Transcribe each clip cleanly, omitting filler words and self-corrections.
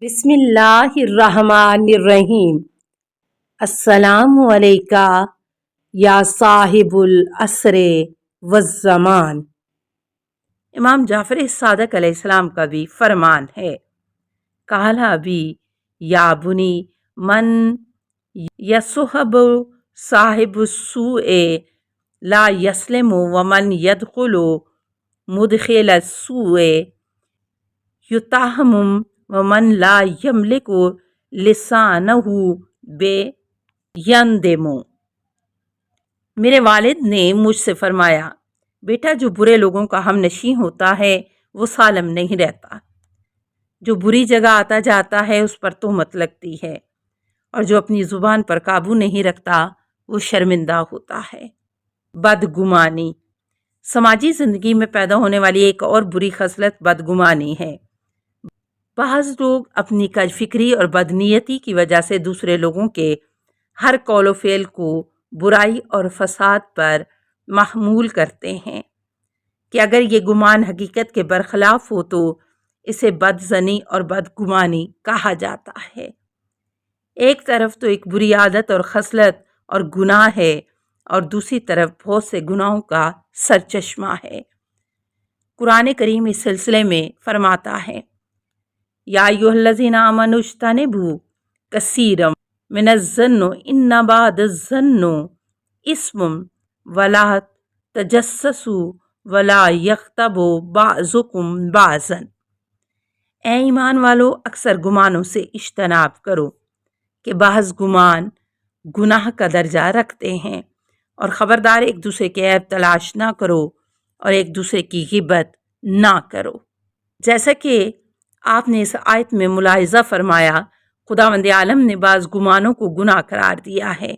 بسم اللہ الرحمن الرحیم۔ السلام علیکہ یا صاحب العصر والزمان۔ امام جعفر صادق علیہ السلام کا بھی فرمان ہے، کہلا بھی یا بنی من یصحب صاحب السوء لا یسلم ومن یدخل مدخل السوء یتہم ومن لا یملک لسانہ بے یندم۔ میرے والد نے مجھ سے فرمایا، بیٹا جو برے لوگوں کا ہم نشیں ہوتا ہے وہ سالم نہیں رہتا، جو بری جگہ آتا جاتا ہے اس پر تہمت لگتی ہے، اور جو اپنی زبان پر قابو نہیں رکھتا وہ شرمندہ ہوتا ہے۔ بدگمانی۔ سماجی زندگی میں پیدا ہونے والی ایک اور بری خصلت بدگمانی ہے۔ بعض لوگ اپنی کج فکری اور بدنیتی کی وجہ سے دوسرے لوگوں کے ہر قول و فعل کو برائی اور فساد پر محمول کرتے ہیں کہ اگر یہ گمان حقیقت کے برخلاف ہو تو اسے بدظنی اور بدگمانی کہا جاتا ہے۔ ایک طرف تو ایک بری عادت اور خصلت اور گناہ ہے، اور دوسری طرف بہت سے گناہوں کا سرچشمہ ہے۔ قرآن کریم اس سلسلے میں فرماتا ہے، یا ایھا الذین آمنوا اجتنبوا کثیرا من الظن ان بعض الظن اسم ولا تجسسوا ولا یغتب بعضکم بعضا۔ اے ایمان والو، اکثر گمانوں سے اجتناب کرو کہ بعض گمان گناہ کا درجہ رکھتے ہیں، اور خبردار ایک دوسرے کے عیب تلاش نہ کرو اور ایک دوسرے کی غیبت نہ کرو۔ جیسا کہ آپ نے اس آیت میں ملاحظہ فرمایا، خداوند عالم نے بعض گمانوں کو گناہ قرار دیا ہے،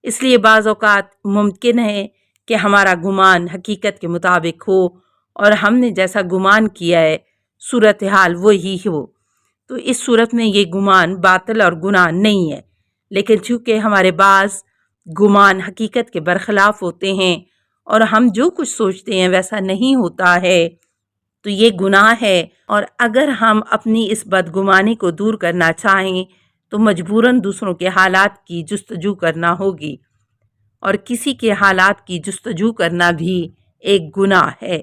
اس لیے بعض اوقات ممکن ہے کہ ہمارا گمان حقیقت کے مطابق ہو اور ہم نے جیسا گمان کیا ہے صورتحال وہی ہو، تو اس صورت میں یہ گمان باطل اور گناہ نہیں ہے، لیکن چونکہ ہمارے بعض گمان حقیقت کے برخلاف ہوتے ہیں اور ہم جو کچھ سوچتے ہیں ویسا نہیں ہوتا ہے تو یہ گناہ ہے، اور اگر ہم اپنی اس بدگمانی کو دور کرنا چاہیں تو مجبوراً دوسروں کے حالات کی جستجو کرنا ہوگی، اور کسی کے حالات کی جستجو کرنا بھی ایک گناہ ہے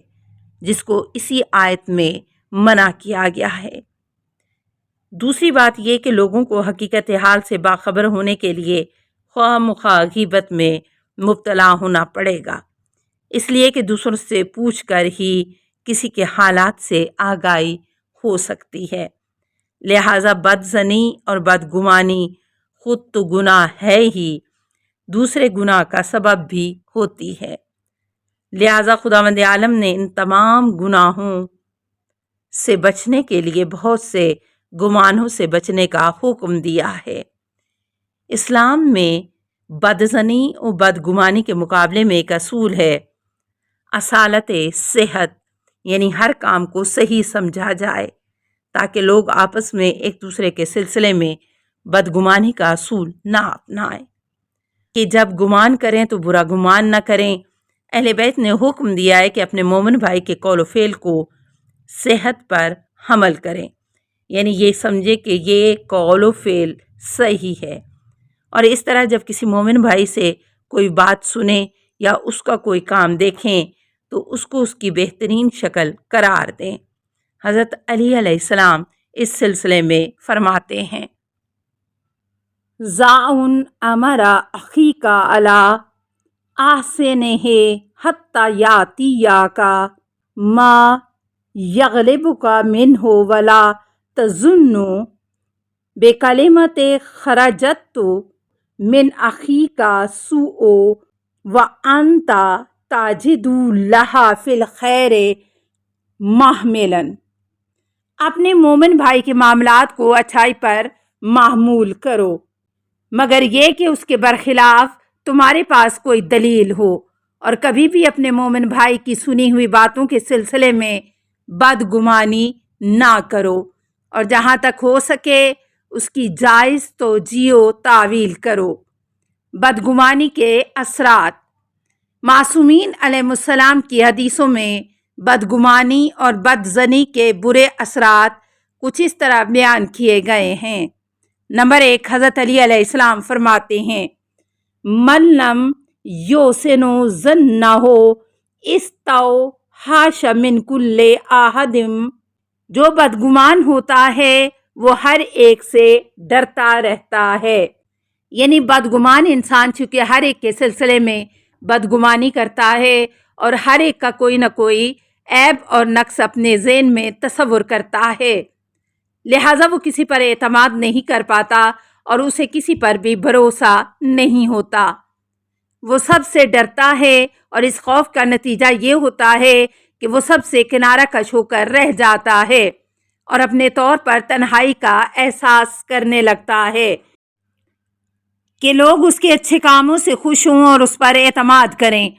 جس کو اسی آیت میں منع کیا گیا ہے۔ دوسری بات یہ کہ لوگوں کو حقیقت حال سے باخبر ہونے کے لیے خواہ مخواہ غیبت میں مبتلا ہونا پڑے گا، اس لیے کہ دوسروں سے پوچھ کر ہی کسی کے حالات سے آگاہی ہو سکتی ہے۔ لہٰذا بدظنی اور بدگمانی خود تو گناہ ہے ہی، دوسرے گناہ کا سبب بھی ہوتی ہے۔ لہٰذا خداوند عالم نے ان تمام گناہوں سے بچنے کے لیے بہت سے گمانوں سے بچنے کا حکم دیا ہے۔ اسلام میں بدظنی اور بدگمانی کے مقابلے میں ایک اصول ہے، اصالت صحت، یعنی ہر کام کو صحیح سمجھا جائے تاکہ لوگ آپس میں ایک دوسرے کے سلسلے میں بدگمانی کا اصول نہ اپنائیں کہ جب گمان کریں تو برا گمان نہ کریں۔ اہل بیت نے حکم دیا ہے کہ اپنے مومن بھائی کے قول و فعل کو صحت پر حمل کریں، یعنی یہ سمجھے کہ یہ قول و فعل صحیح ہے، اور اس طرح جب کسی مومن بھائی سے کوئی بات سنیں یا اس کا کوئی کام دیکھیں تو اس کو اس کی بہترین شکل قرار دیں۔ حضرت علی علیہ السلام اس سلسلے میں فرماتے ہیں، ضَعْ امر اخیک علی احسنہ حتی یأتیک ما یغلبک منہ ولا تظن بکلمۃ خرجت من اخیک سوء وانت تجد لہا فی الخیر محملا۔ اپنے مومن بھائی کے معاملات کو اچھائی پر محمول کرو، مگر یہ کہ اس کے برخلاف تمہارے پاس کوئی دلیل ہو، اور کبھی بھی اپنے مومن بھائی کی سنی ہوئی باتوں کے سلسلے میں بدگمانی نہ کرو، اور جہاں تک ہو سکے اس کی جائز توجیہ و تعویل کرو۔ بدگمانی کے اثرات۔ معصومین علیہ السلام کی حدیثوں میں بدگمانی اور بدظنی کے برے اثرات کچھ اس طرح بیان کیے گئے ہیں۔ نمبر 1، حضرت علی علیہ السلام فرماتے ہیں من لم یوسنو ظنہو استوحش من کل احد، جو بدگمان ہوتا ہے وہ ہر ایک سے ڈرتا رہتا ہے۔ یعنی بدگمان انسان چونکہ ہر ایک کے سلسلے میں بدگمانی کرتا ہے اور ہر ایک کا کوئی نہ کوئی عیب اور نقص اپنے ذہن میں تصور کرتا ہے، لہٰذا وہ کسی پر اعتماد نہیں کر پاتا اور اسے کسی پر بھی بھروسہ نہیں ہوتا۔ وہ سب سے ڈرتا ہے اور اس خوف کا نتیجہ یہ ہوتا ہے کہ وہ سب سے کنارہ کش ہو کر رہ جاتا ہے اور اپنے طور پر تنہائی کا احساس کرنے لگتا ہے کہ لوگ اس کے اچھے کاموں سے خوش ہوں اور اس پر اعتماد کریں۔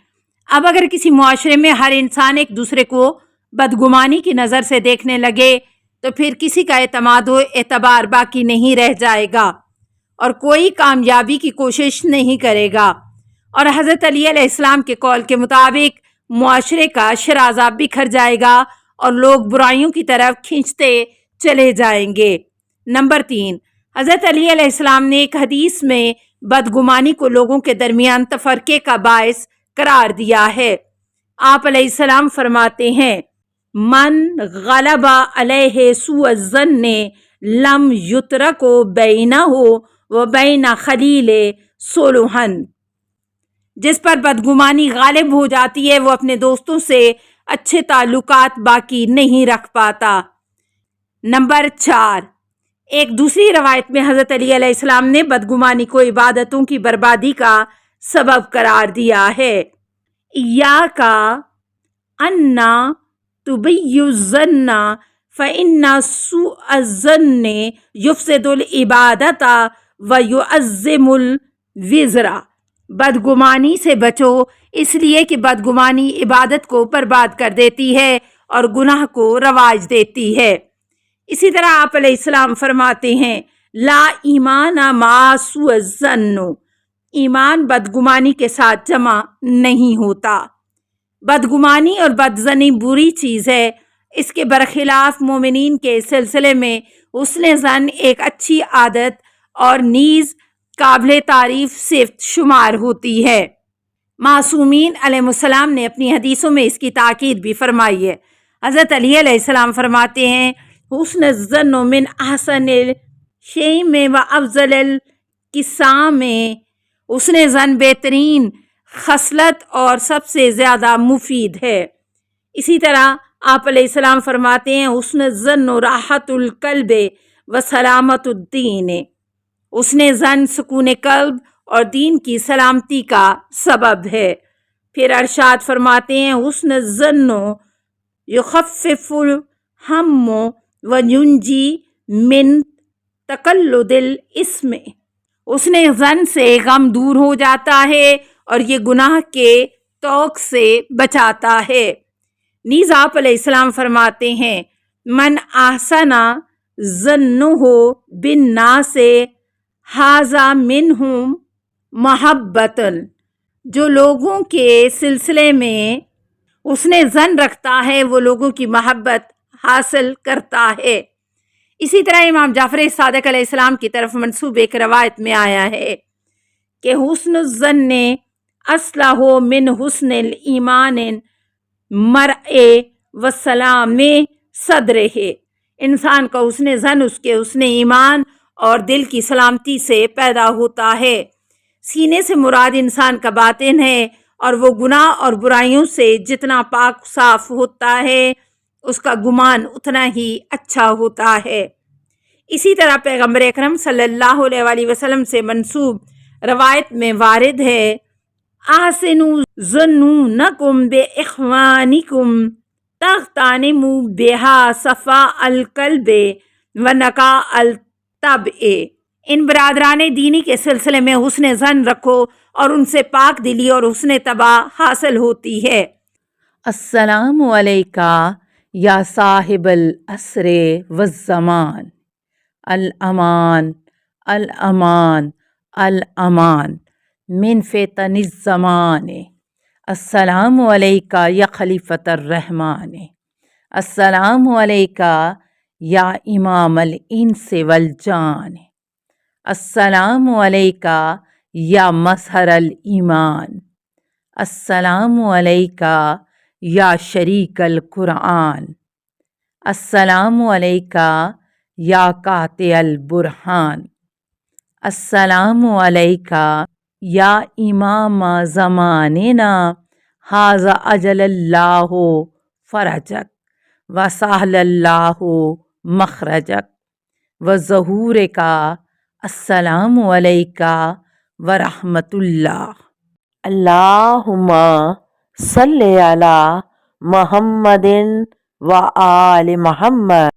اب اگر کسی معاشرے میں ہر انسان ایک دوسرے کو بدگمانی کی نظر سے دیکھنے لگے تو پھر کسی کا اعتماد و اعتبار باقی نہیں رہ جائے گا اور کوئی کامیابی کی کوشش نہیں کرے گا، اور حضرت علی علیہ السلام کے قول کے مطابق معاشرے کا شرازہ بکھر جائے گا اور لوگ برائیوں کی طرف کھینچتے چلے جائیں گے۔ نمبر 3، حضرت علی علیہ السلام نے ایک حدیث میں بدگمانی کو لوگوں کے درمیان تفرقے کا باعث قرار دیا ہے۔ آپ علیہ السلام فرماتے ہیں من غلب علیہ سوء الظن لم یترک بینہ و بین خلیل صلحا، جس پر بدگمانی غالب ہو جاتی ہے وہ اپنے دوستوں سے اچھے تعلقات باقی نہیں رکھ پاتا۔ نمبر 4، ایک دوسری روایت میں حضرت علی علیہ السلام نے بدگمانی کو عبادتوں کی بربادی کا سبب قرار دیا ہے۔ ایاک ان تبی الظن فإن سوء الظن یفسد العبادۃ ویعظم الوزر، بدگمانی سے بچو اس لیے کہ بدگمانی عبادت کو برباد کر دیتی ہے اور گناہ کو رواج دیتی ہے۔ اسی طرح آپ علیہ السلام فرماتے ہیں لا ایمان مع سوء الظن، ایمان بدگمانی کے ساتھ جمع نہیں ہوتا۔ بدگمانی اور بدظنی بری چیز ہے، اس کے برخلاف مومنین کے سلسلے میں حسن ظن ایک اچھی عادت اور نیز قابل تعریف صفت شمار ہوتی ہے۔ معصومین علیہ السلام نے اپنی حدیثوں میں اس کی تاکید بھی فرمائی ہے۔ حضرت علی علیہ السلام فرماتے ہیں حسن الظن من احسن الشیم و افضل القسام، حسن ظن بہترین خصلت اور سب سے زیادہ مفید ہے۔ اسی طرح آپ علیہ السلام فرماتے ہیں حسن الظن راحت القلب و سلامت الدین، حسن ظن سکون قلب اور دین کی سلامتی کا سبب ہے۔ پھر ارشاد فرماتے ہیں حسن الظن یخفف الہم و ینجی من تقلد الاسم، حسن ظن سے غم دور ہو جاتا ہے اور یہ گناہ کے توق سے بچاتا ہے۔ نیز آپ علیہ السلام فرماتے ہیں من احسن ظنہ بالناس حاز منہم محبۃ، جو لوگوں کے سلسلے میں حسن ظن رکھتا ہے وہ لوگوں کی محبت حاصل کرتا ہے۔ اسی طرح امام جعفر صادق علیہ السلام کی طرف منسوب ایک روایت میں آیا ہے کہ حسن الظن اصلح من حسن الایمان مرء و سلام صدرہ، انسان کا حسن ظن اس کے حسن ایمان اور دل کی سلامتی سے پیدا ہوتا ہے۔ سینے سے مراد انسان کا باطن ہے اور وہ گناہ اور برائیوں سے جتنا پاک صاف ہوتا ہے اس کا گمان اتنا ہی اچھا ہوتا ہے۔ اسی طرح پیغمبر اکرم صلی اللہ علیہ وآلہ وسلم سے منسوب روایت میں وارد ہے احسنوا ظنونکم باخوانکم تغتنموا بها صفاء القلب و نقاء الطبع، ان برادران دینی کے سلسلے میں حسن ظن رکھو اور ان سے پاک دلی اور حسن طبع حاصل ہوتی ہے۔ السلام علیکہ یا صاحب العصر والزمان، الامان الامان الامان من فتن الزمان، السلام علیکہ یا خلیفۃ الرحمن، السلام علیکہ یا امام الانس والجان، السلام علیکہ یا مظہر الایمان، السلام علیکہ یا شریک القرآن، السلام علیکہ یا قاطع البرہان، السلام علیکہ یا امام زماننا، ھذا اجل اللہ فرجک وسہل اللہ مخرجک وظہورک، السلام علیکہ ورحمۃ اللہ۔ اللہم صلی علی محمد و آل محمد۔